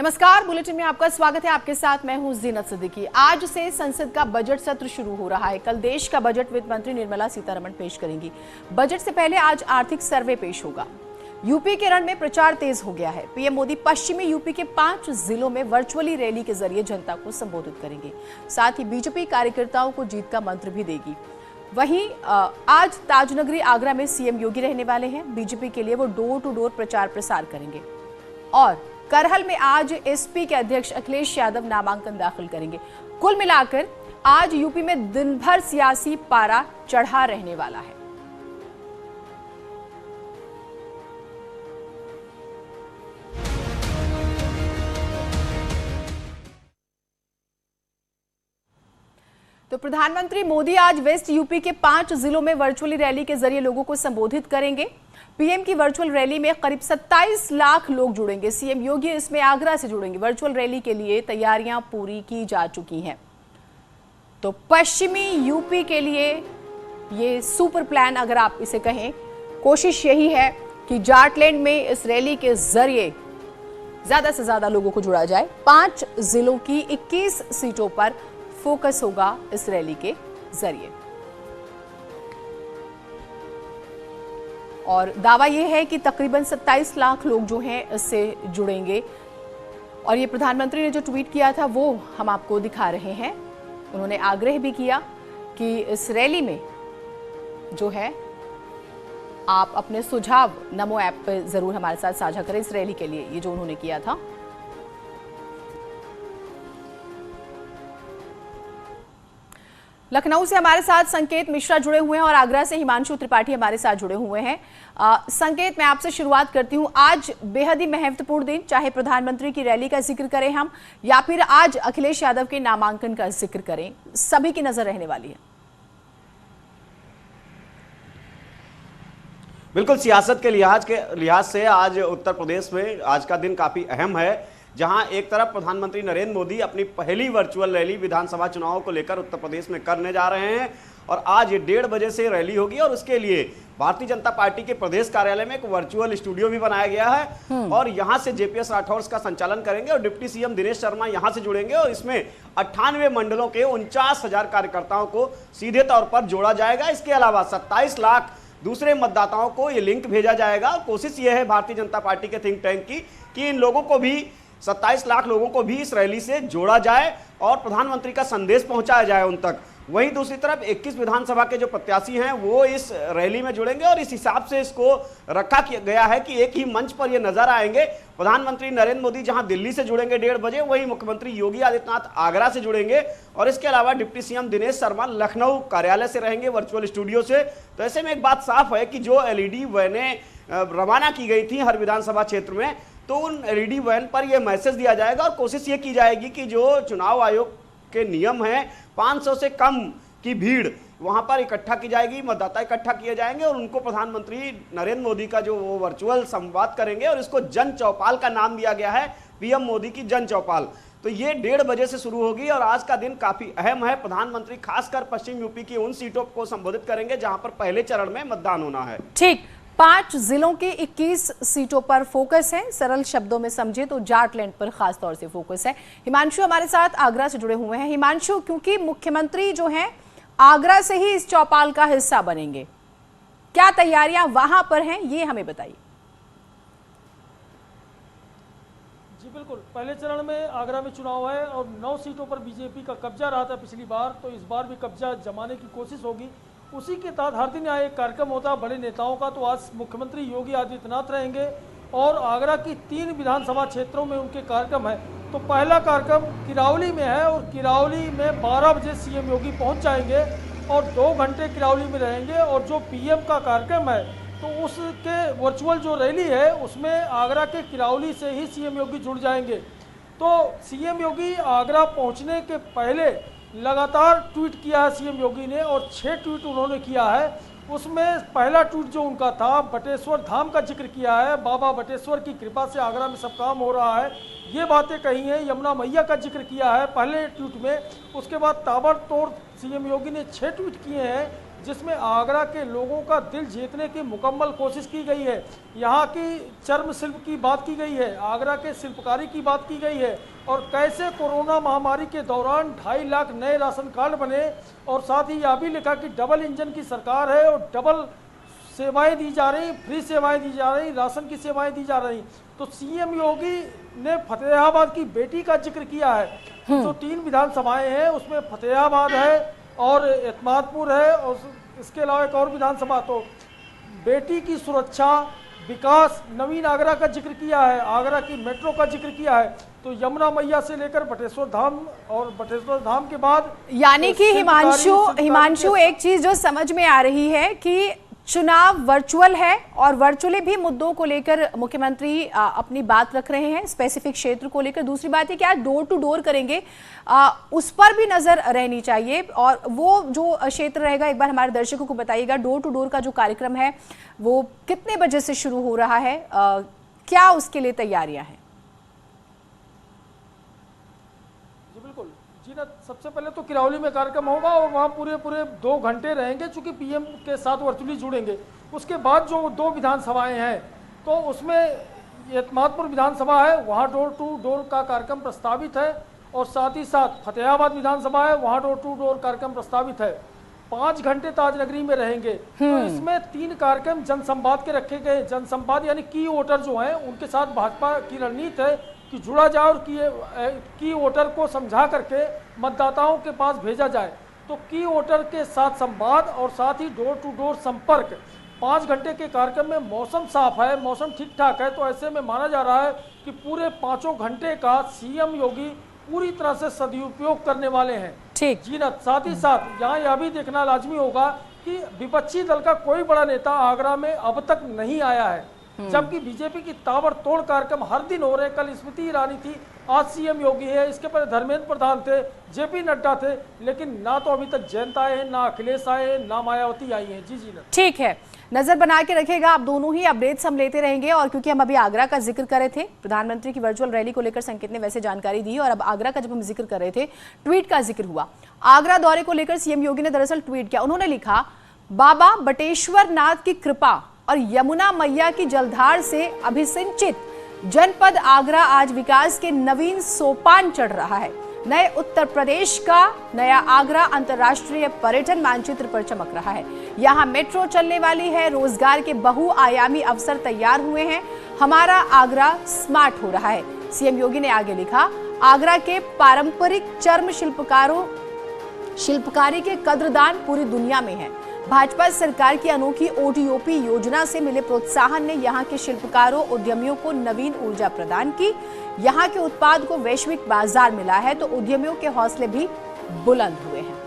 नमस्कार, बुलेटिन में आपका स्वागत है। आपके साथ मैं हूं जीनत सिद्दीकी। आज से संसद का बजट सत्र शुरू हो रहा है। कल देश का बजट वित्त मंत्री निर्मला सीतारमण पेश करेंगी। बजट से पहले आज आर्थिक सर्वे पेश होगा। यूपी के रण में प्रचार तेज हो गया है। पीएम मोदी पश्चिमी यूपी के 5 जिलों में वर्चुअली रैली के जरिए जनता को संबोधित करेंगे। साथ ही बीजेपी कार्यकर्ताओं को जीत का मंत्र भी देगी। वहीं आज ताजनगरी आगरा में सीएम योगी रहने वाले हैं। बीजेपी के लिए वो डोर टू डोर प्रचार प्रसार करेंगे। और करहल में आज एसपी के अध्यक्ष अखिलेश यादव नामांकन दाखिल करेंगे। कुल मिलाकर आज यूपी में दिन भर सियासी पारा चढ़ा रहने वाला है। तो प्रधानमंत्री मोदी आज वेस्ट यूपी के 5 जिलों में वर्चुअली रैली के जरिए लोगों को संबोधित करेंगे। पीएम की वर्चुअल रैली में करीब 27 लाख लोग जुड़ेंगे। सीएम योगी इसमें आगरा से जुड़ेंगे। वर्चुअल रैली के लिए तैयारियां पूरी की जा चुकी हैं। तो पश्चिमी यूपी के लिए ये सुपर प्लान अगर आप इसे कहें, कोशिश यही है कि जाटलैंड में इस रैली के जरिए ज्यादा से ज्यादा लोगों को जुड़ा जाए। 5 जिलों की 21 सीटों पर फोकस होगा इस रैली के जरिए। और दावा यह है कि तकरीबन 27 लाख लोग जो हैं इससे जुड़ेंगे। और ये प्रधानमंत्री ने जो ट्वीट किया था वो हम आपको दिखा रहे हैं। उन्होंने आग्रह भी किया कि इस रैली में जो है आप अपने सुझाव नमो ऐप पर जरूर हमारे साथ साझा करें। इस रैली के लिए ये जो उन्होंने किया था। लखनऊ से हमारे साथ संकेत मिश्रा जुड़े हुए हैं और आगरा से हिमांशु त्रिपाठी हमारे साथ जुड़े हुए हैं। संकेत, मैं आपसे शुरुआत करती हूं। आज बेहद ही महत्वपूर्ण दिन, चाहे प्रधानमंत्री की रैली का जिक्र करें हम या फिर आज अखिलेश यादव के नामांकन का जिक्र करें, सभी की नजर रहने वाली है। बिल्कुल, सियासत के लिहाज से आज उत्तर प्रदेश में आज का दिन काफी अहम है, जहां एक तरफ प्रधानमंत्री नरेंद्र मोदी अपनी पहली वर्चुअल रैली विधानसभा चुनाव को लेकर उत्तर प्रदेश में करने जा रहे हैं। और आज ये 1:30 बजे से रैली होगी और उसके लिए भारतीय जनता पार्टी के प्रदेश कार्यालय में एक वर्चुअल स्टूडियो भी बनाया गया है। और यहां से जेपीएस राठौर का संचालन करेंगे और डिप्टी सीएम दिनेश शर्मा यहां से जुड़ेंगे। और इसमें 98 मंडलों के 49,000 कार्यकर्ताओं को सीधे तौर पर जोड़ा जाएगा। इसके अलावा 27 लाख दूसरे मतदाताओं को ये लिंक भेजा जाएगा। कोशिश ये है भारतीय जनता पार्टी के थिंक टैंक की कि इन लोगों को भी 27 लाख लोगों को भी इस रैली से जोड़ा जाए और प्रधानमंत्री का संदेश पहुंचाया जाए उन तक। वहीं दूसरी तरफ 21 विधानसभा के जो प्रत्याशी हैं वो इस रैली में जुड़ेंगे और इस हिसाब से इसको रखा गया है कि एक ही मंच पर ये नजर आएंगे। प्रधानमंत्री नरेंद्र मोदी जहां दिल्ली से जुड़ेंगे 1:30 बजे, वहीं मुख्यमंत्री योगी आदित्यनाथ आगरा से जुड़ेंगे और इसके अलावा डिप्टी सीएम दिनेश शर्मा लखनऊ कार्यालय से रहेंगे वर्चुअल स्टूडियो से। तो ऐसे में एक बात साफ है कि जो एलईडी वैनें रवाना की गई थी हर विधानसभा क्षेत्र में, तो उन एलईडी वैन पर यह मैसेज दिया जाएगा और कोशिश ये की जाएगी कि जो चुनाव आयोग के नियम है 500 से कम की भीड़ वहां पर इकट्ठा की जाएगी, मतदाता इकट्ठा किए जाएंगे और उनको प्रधानमंत्री नरेंद्र मोदी का जो वो वर्चुअल संवाद करेंगे। और इसको जन चौपाल का नाम दिया गया है, पीएम मोदी की जन चौपाल। तो ये 1:30 बजे से शुरू होगी और आज का दिन काफी अहम है। प्रधानमंत्री खासकर पश्चिम यूपी की उन सीटों को संबोधित करेंगे जहां पर पहले चरण में मतदान होना है। ठीक, 5 जिलों के 21 सीटों पर फोकस है। सरल शब्दों में समझे तो जाटलैंड पर खास तौर से फोकस है। हिमांशु हमारे साथ आगरा से जुड़े हुए हैं। हिमांशु, क्योंकि मुख्यमंत्री जो हैं आगरा से ही इस चौपाल का हिस्सा बनेंगे, क्या तैयारियां वहां पर हैं, ये हमें बताइए। जी बिल्कुल, पहले चरण में आगरा में चुनाव है और 9 सीटों पर बीजेपी का कब्जा रहा था पिछली बार, तो इस बार भी कब्जा जमाने की कोशिश होगी। उसी के तहत हर दिन यहाँ एक कार्यक्रम होता है बड़े नेताओं का। तो आज मुख्यमंत्री योगी आदित्यनाथ रहेंगे और आगरा की 3 विधानसभा क्षेत्रों में उनके कार्यक्रम है। तो पहला कार्यक्रम किरावली में है और किरावली में 12 बजे सीएम योगी पहुंच जाएंगे और 2 घंटे किरावली में रहेंगे। और जो पीएम का कार्यक्रम है तो उसके वर्चुअल जो रैली है उसमें आगरा के किरावली से ही सीएम योगी जुड़ जाएंगे। तो सीएम योगी आगरा पहुँचने के पहले लगातार ट्वीट किया है सीएम योगी ने और 6 ट्वीट उन्होंने किया है। उसमें पहला ट्वीट जो उनका था बटेश्वर धाम का जिक्र किया है। बाबा बटेश्वर की कृपा से आगरा में सब काम हो रहा है। ये बातें कही हैं, यमुना मैया का जिक्र किया है पहले ट्वीट में। उसके बाद ताबड़तोड़ सीएम योगी ने 6 ट्वीट किए हैं जिसमें आगरा के लोगों का दिल जीतने की मुकम्मल कोशिश की गई है। यहाँ की चर्म शिल्प की बात की गई है, आगरा के शिल्पकारी की बात की गई है, और कैसे कोरोना महामारी के दौरान 2.5 लाख नए राशन कार्ड बने, और साथ ही यह भी लिखा कि डबल इंजन की सरकार है और डबल सेवाएं दी जा रही, फ्री सेवाएं दी जा रही, राशन की सेवाएं दी जा रही। तो सीएम योगी ने फतेहाबाद की बेटी का जिक्र किया है। जो 3 विधानसभाएं हैं उसमें फतेहाबाद है और एतमादपुर है, और इसके अलावा एक और विधानसभा। तो बेटी की सुरक्षा, विकास, नवीन आगरा का जिक्र किया है, आगरा की मेट्रो का जिक्र किया है। तो यमुना मैया से लेकर बटेश्वर धाम, और बटेश्वर धाम के बाद यानी कि हिमांशु एक चीज जो समझ में आ रही है कि चुनाव वर्चुअल है और वर्चुअली भी मुद्दों को लेकर मुख्यमंत्री अपनी बात रख रहे हैं, स्पेसिफिक क्षेत्र को लेकर। दूसरी बात है कि आज डोर टू डोर करेंगे, उस पर भी नजर रहनी चाहिए। और वो जो क्षेत्र रहेगा, एक बार हमारे दर्शकों को बताइएगा, डोर टू डोर का जो कार्यक्रम है वो कितने बजे से शुरू हो रहा है, क्या उसके लिए तैयारियां हैं? जी ना, सबसे पहले तो किरौली में कार्यक्रम होगा और वहाँ पूरे 2 घंटे रहेंगे, चूंकि पीएम के साथ वर्चुअली जुड़ेंगे। उसके बाद जो 2 विधानसभाएं हैं तो उसमें एतमादपुर विधानसभा है, वहाँ डोर टू डोर का कार्यक्रम प्रस्तावित है, और साथ ही साथ फतेहाबाद विधानसभा है, वहाँ डोर टू डोर कार्यक्रम प्रस्तावित है। 5 घंटे ताजनगरी में रहेंगे। तो इसमें 3 कार्यक्रम जनसंवाद के रखे गए। जनसंवाद यानी की वोटर जो हैं उनके साथ भाजपा की रणनीति है कि जुड़ा जाए और की वोटर को समझा करके मतदाताओं के पास भेजा जाए। तो की वोटर के साथ संवाद और साथ ही डोर टू डोर संपर्क। 5 घंटे के कार्यक्रम में मौसम साफ है, मौसम ठीक ठाक है, तो ऐसे में माना जा रहा है कि पूरे 5 घंटे का सीएम योगी पूरी तरह से सदुपयोग करने वाले हैं। ठीक जी ना, साथ ही साथ यहाँ यह भी देखना लाजमी होगा कि विपक्षी दल का कोई बड़ा नेता आगरा में अब तक नहीं आया है, जबकि बीजेपी की ताबड़तोड़ कार्यक्रम हर दिन हो रहे। कल स्मृति ईरानी थी, आज सीएम योगी है, इसके पहले धर्मेंद्र प्रधान थे, जेपी नड्डा थे, लेकिन ना तो अभी तक जयंत आए हैं, ना अखिलेश आए हैं, ना मायावती आई हैं। जी ना, ठीक है, नजर बना के रखेगा। आप दोनों ही अपडेट्स हम लेते रहेंगे। और क्योंकि हम अभी आगरा का जिक्र कर रहे थे, प्रधानमंत्री की वर्चुअल रैली को लेकर संकेत ने वैसे जानकारी दी, और अब आगरा का जब हम जिक्र कर रहे थे, ट्वीट का जिक्र हुआ। आगरा दौरे को लेकर सीएम योगी ने दरअसल ट्वीट किया। उन्होंने लिखा, बाबा बटेश्वर नाथ की कृपा और यमुना मैया की जलधार से अभिसिंचित जनपद आगरा आज विकास के नवीन सोपान चढ़ रहा है। नए उत्तर प्रदेश का नया आगरा अंतर्राष्ट्रीय पर्यटन मानचित्र पर चमक रहा है। यहाँ मेट्रो चलने वाली है, रोजगार के बहुआयामी अवसर तैयार हुए हैं, हमारा आगरा स्मार्ट हो रहा है। सीएम योगी ने आगे लिखा, आगरा के पारंपरिक चर्म शिल्पकारी के कद्रदान पूरी दुनिया में है। भाजपा सरकार की अनोखी ओटीओपी योजना से मिले प्रोत्साहन ने यहां के शिल्पकारों, उद्यमियों को नवीन ऊर्जा प्रदान की। यहां के उत्पाद को वैश्विक बाजार मिला है तो उद्यमियों के हौसले भी बुलंद हुए हैं।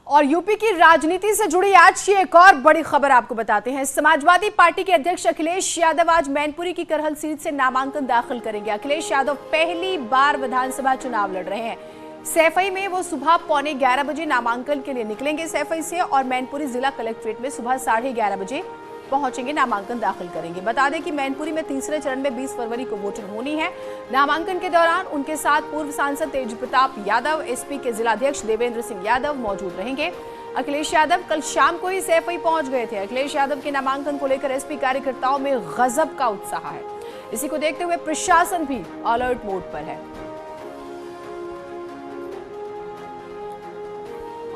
और यूपी की राजनीति से जुड़ी आज की एक और बड़ी खबर आपको बताते हैं। समाजवादी पार्टी के अध्यक्ष अखिलेश यादव आज मैनपुरी की करहल सीट से नामांकन दाखिल करेंगे। अखिलेश यादव पहली बार विधानसभा चुनाव लड़ रहे हैं। सैफई में वो सुबह 11:15 बजे नामांकन के लिए निकलेंगे सैफई से, और मैनपुरी जिला कलेक्ट्रेट में सुबह 11:30 बजे पहुंचेंगे, नामांकन दाखिल करेंगे। बता दें कि मैनपुरी में तीसरे चरण में 20 फरवरी को वोटिंग होनी है। नामांकन के दौरान उनके साथ पूर्व सांसद तेज प्रताप यादव, एसपी के जिलाध्यक्ष देवेंद्र सिंह यादव मौजूद रहेंगे। अखिलेश यादव कल शाम को ही सैफई पहुंच गए थे। अखिलेश यादव के नामांकन को लेकर एसपी कार्यकर्ताओं में गजब का उत्साह है। इसी को देखते हुए प्रशासन भी अलर्ट मोड पर है।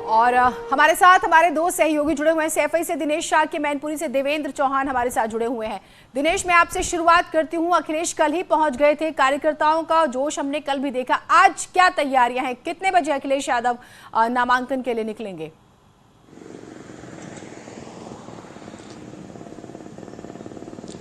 और हमारे साथ हमारे 2 सहयोगी जुड़े हुए हैं। सैफई से दिनेश शाह के मैनपुरी से देवेंद्र चौहान हमारे साथ जुड़े हुए हैं। दिनेश, मैं आपसे शुरुआत करती हूं। अखिलेश कल ही पहुंच गए थे, कार्यकर्ताओं का जोश हमने कल भी देखा। आज क्या तैयारियां हैं? कितने बजे अखिलेश यादव नामांकन के लिए निकलेंगे?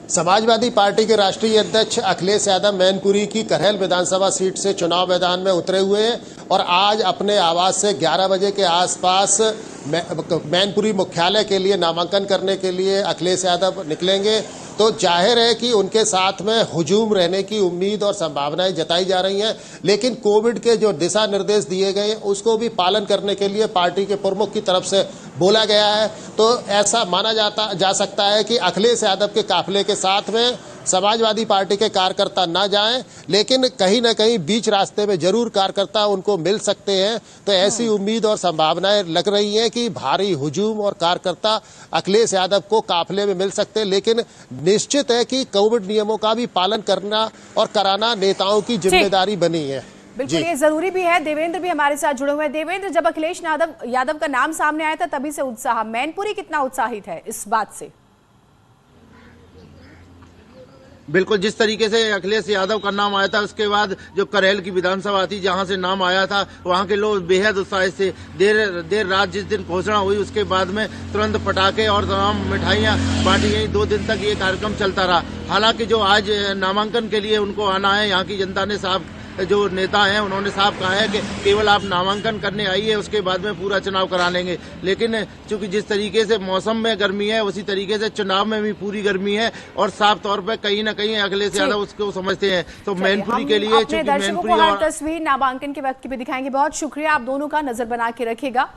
समाजवादी पार्टी के राष्ट्रीय अध्यक्ष अखिलेश यादव मैनपुरी की करहल विधानसभा सीट से चुनाव मैदान में उतरे हुए हैं और आज अपने आवास से 11 बजे के आसपास मैनपुरी मुख्यालय के लिए नामांकन करने के लिए अखिलेश यादव निकलेंगे तो जाहिर है कि उनके साथ में हुजूम रहने की उम्मीद और संभावनाएं जताई जा रही हैं। लेकिन कोविड के जो दिशा निर्देश दिए गए उसको भी पालन करने के लिए पार्टी के प्रमुख की तरफ से बोला गया है। तो ऐसा माना जा सकता है कि अखिलेश यादव के काफिले के साथ में समाजवादी पार्टी के कार्यकर्ता ना जाएं, लेकिन कहीं ना कहीं बीच रास्ते में जरूर कार्यकर्ता उनको मिल सकते हैं। तो ऐसी उम्मीद और संभावनाएं लग रही हैं कि भारी हुजूम और कार्यकर्ता अखिलेश यादव को काफिले में मिल सकते हैं। लेकिन निश्चित है कि कोविड नियमों का भी पालन करना और कराना नेताओं की जिम्मेदारी बनी है। बिल्कुल, ये जरूरी भी है। देवेंद्र भी हमारे साथ जुड़े हुए हैं। देवेंद्र, जब अखिलेश यादव का नाम सामने आया था तभी से उत्साह, मैनपुरी कितना उत्साहित है इस बात से? बिल्कुल, जिस तरीके से अखिलेश यादव का नाम आया था उसके बाद जो करेल की विधानसभा थी जहां से नाम आया था वहां के लोग बेहद उत्साहित थे। देर रात जिस दिन घोषणा हुई उसके बाद में तुरंत पटाखे और तमाम मिठाइयां बांटी गई। 2 दिन तक ये कार्यक्रम चलता रहा। हालांकि जो आज नामांकन के लिए उनको आना है, यहाँ की जनता ने साफ, जो नेता हैं उन्होंने साफ कहा है कि केवल आप नामांकन करने आइए, उसके बाद में पूरा चुनाव करा लेंगे। लेकिन चूंकि जिस तरीके से मौसम में गर्मी है उसी तरीके से चुनाव में भी पूरी गर्मी है और साफ तौर पर कहीं ना कहीं अखिलेश यादव उसको समझते हैं। तो मैनपुरी के लिए चूंकि मैनपुरी और तस्वीर नामांकन के वक्त की भी दिखाएंगे। बहुत शुक्रिया आप दोनों का, नजर बना के रखेगा।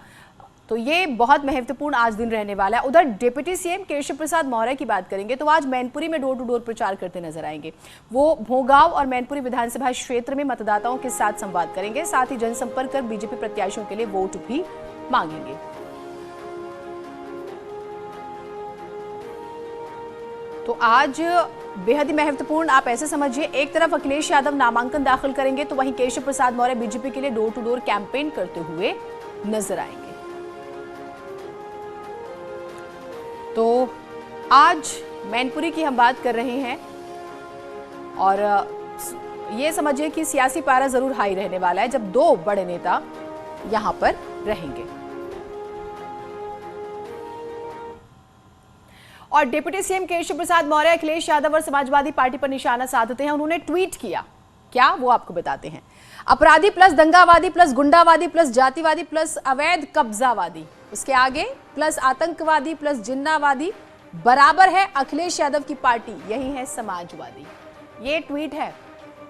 तो ये बहुत महत्वपूर्ण आज दिन रहने वाला है। उधर डिप्टी सीएम केशव प्रसाद मौर्य की बात करेंगे तो आज मैनपुरी में डोर टू डोर प्रचार करते नजर आएंगे। वो भोगांव और मैनपुरी विधानसभा क्षेत्र में मतदाताओं के साथ संवाद करेंगे, साथ ही जनसंपर्क कर बीजेपी प्रत्याशियों के लिए वोट भी मांगेंगे। तो आज बेहद ही महत्वपूर्ण, आप ऐसे समझिए, एक तरफ अखिलेश यादव नामांकन दाखिल करेंगे तो वहीं केशव प्रसाद मौर्य बीजेपी के लिए डोर टू डोर कैंपेन करते हुए नजर आएंगे। तो आज मैनपुरी की हम बात कर रहे हैं और ये समझिए कि सियासी पारा जरूर हाई रहने वाला है जब 2 बड़े नेता यहां पर रहेंगे। और डिप्टी सीएम केशव प्रसाद मौर्य अखिलेश यादव और समाजवादी पार्टी पर निशाना साधते हैं। उन्होंने ट्वीट किया, क्या वो आपको बताते हैं। अपराधी प्लस दंगावादी प्लस गुंडावादी प्लस जातिवादी प्लस अवैध कब्जावादी, उसके आगे प्लस आतंकवादी प्लस जिन्नावादी बराबर है अखिलेश यादव की पार्टी, यही है समाजवादी। ये ट्वीट है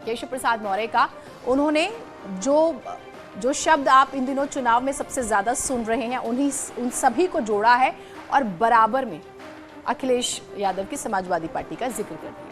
केशव प्रसाद मौर्य का। उन्होंने जो शब्द आप इन दिनों चुनाव में सबसे ज्यादा सुन रहे हैं उन सभी को जोड़ा है और बराबर में अखिलेश यादव की समाजवादी पार्टी का जिक्र कर दिया।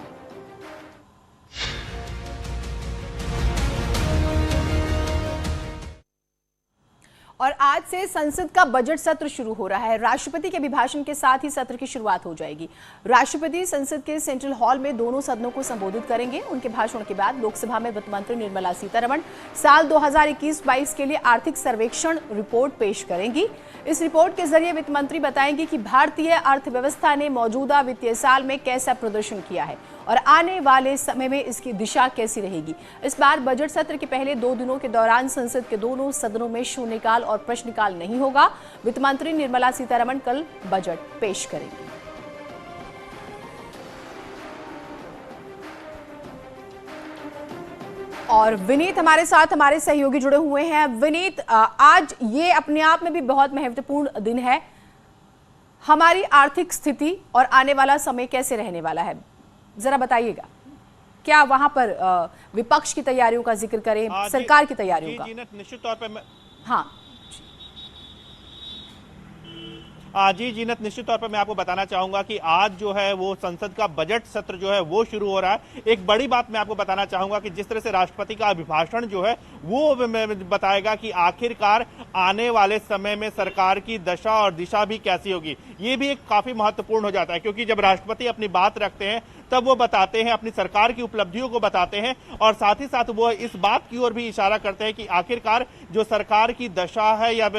और आज से संसद का बजट सत्र शुरू हो रहा है। राष्ट्रपति के अभिभाषण के साथ ही सत्र की शुरुआत हो जाएगी। राष्ट्रपति संसद के सेंट्रल हॉल में दोनों सदनों को संबोधित करेंगे। उनके भाषण के बाद लोकसभा में वित्त मंत्री निर्मला सीतारमण साल 2021-22 के लिए आर्थिक सर्वेक्षण रिपोर्ट पेश करेंगी। इस रिपोर्ट के जरिए वित्त मंत्री बताएंगे कि भारतीय अर्थव्यवस्था ने मौजूदा वित्तीय साल में कैसा प्रदर्शन किया है और आने वाले समय में इसकी दिशा कैसी रहेगी। इस बार बजट सत्र के पहले 2 दिनों के दौरान संसद के दोनों सदनों में शून्यकाल और प्रश्नकाल नहीं होगा। वित्त मंत्री निर्मला सीतारमण कल बजट पेश करेंगी। और विनीत हमारे साथ, हमारे सहयोगी जुड़े हुए हैं। विनीत, आज ये अपने आप में भी बहुत महत्वपूर्ण दिन है। हमारी आर्थिक स्थिति और आने वाला समय कैसे रहने वाला है, जरा बताइएगा। क्या वहां पर विपक्ष की तैयारियों का जिक्र करें, सरकार की तैयारियों का? निश्चित तौर पर हाँ जी जीनत, निश्चित तौर पर मैं आपको बताना चाहूंगा कि आज जो है वो संसद का बजट सत्र जो है वो शुरू हो रहा है। एक बड़ी बात मैं आपको बताना चाहूंगा कि जिस तरह से राष्ट्रपति का अभिभाषण जो है वो बताएगा कि आखिरकार आने वाले समय में सरकार की दशा और दिशा भी कैसी होगी। ये भी एक काफी महत्वपूर्ण हो जाता है, क्योंकि जब राष्ट्रपति अपनी बात रखते हैं तब वो बताते हैं, अपनी सरकार की उपलब्धियों को बताते हैं और साथ ही साथ वो इस बात की ओर भी इशारा करते हैं कि आखिरकार जो सरकार की दशा है या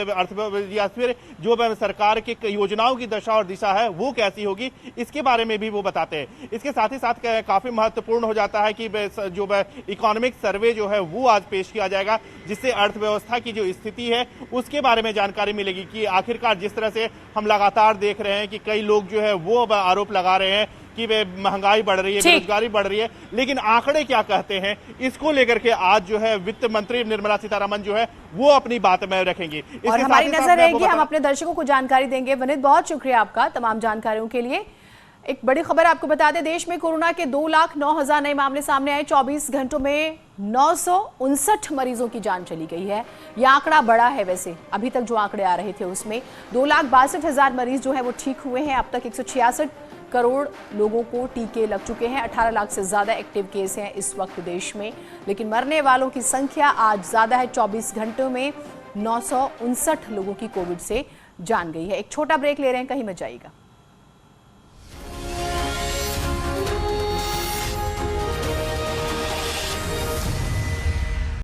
फिर जो सरकार की योजनाओं की दशा और दिशा है वो कैसी होगी, इसके बारे में भी वो बताते हैं। इसके साथ ही साथ काफी महत्वपूर्ण हो जाता है कि जो इकोनॉमिक सर्वे जो है वो आज पेश किया जाएगा, जिससे अर्थव्यवस्था की जो स्थिति है उसके बारे में जानकारी मिलेगी कि आखिरकार जिस तरह से हम लगातार देख रहे हैं कि कई लोग जो है वो आरोप लगा रहे हैं कि महंगाई बढ़ रही है, बेरोजगारी बढ़ रही है, लेकिन आंकड़े क्या कहते हैं इसको लेकर के आज जो है वित्त मंत्री निर्मला सीतारमण जो है वो अपनी बात में रखेंगी। और हमारी नजर रहेगी, हम अपने दर्शकों को जानकारी देंगे। वनित, बहुत शुक्रिया आपका तमाम जानकारियों के लिए। एक बड़ी खबर आपको बता दें, देश में कोरोना के 2,09,000 नए मामले सामने आए। 24 घंटों में 959 मरीजों की जान चली गई है। यह आंकड़ा बड़ा है, वैसे अभी तक जो आंकड़े आ रहे थे उसमें 2,62,000 मरीज जो है वो ठीक हुए हैं। अब तक 166 करोड़ लोगों को टीके लग चुके हैं। 18 लाख से ज्यादा एक्टिव केस हैं इस वक्त देश में, लेकिन मरने वालों की संख्या आज ज्यादा है। 24 घंटों में 959 लोगों की कोविड से जान गई है। एक छोटा ब्रेक ले रहे हैं, कहीं मत जाइएगा।